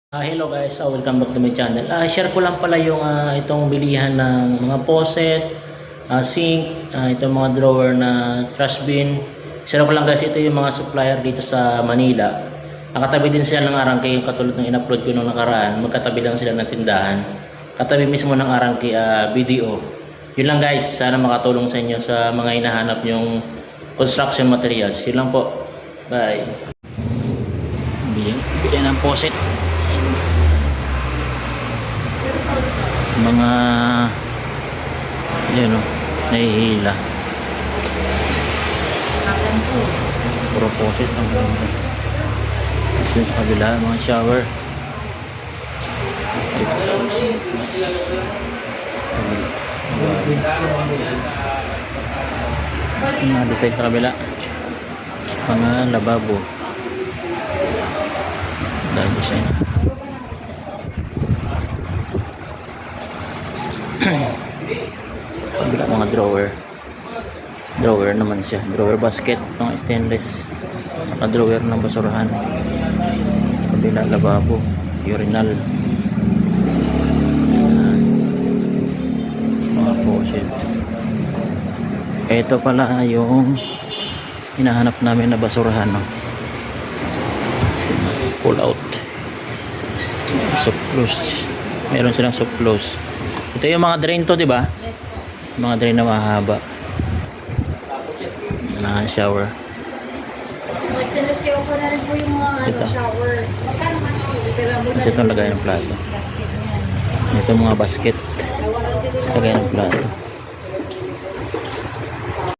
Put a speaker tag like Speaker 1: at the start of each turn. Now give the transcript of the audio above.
Speaker 1: Hello guys, welcome back to my channel. Share ko lang pala yung itong bilihan ng mga faucet, sink, itong mga drawer na trash bin. Share ko lang guys, ito yung mga supplier dito sa Manila. Nakatabi din sila ng Arangke, yung katulad ng in-upload ko nung nakaraan. Magkatabi lang sila ng tindahan. Katabi mismo ng Arangke BDO. Yun lang guys, sana makatulong sa inyo sa mga hinahanap yung construction materials. Yun lang po. Bye. Bilihan ng faucet. Mga yun o, nahihila puro faucet ang ito sa kabila, mga shower mga design sa kabila, mga lababo dahil design mga drawer naman siya, drawer basket ng stainless, naka drawer ng basurahan, kabila lababo, urinal, mga faucet. Ito pala yung hinahanap namin na basurahan, no? Pull out surplus, meron silang surplus. Ito yung mga drain to, di ba? Mga drain na mahaba na shower.
Speaker 2: Stainless steel po na rin po yung mga shower.
Speaker 1: Ito itong lagay ng plato. Ito mga basket lagay ng plato.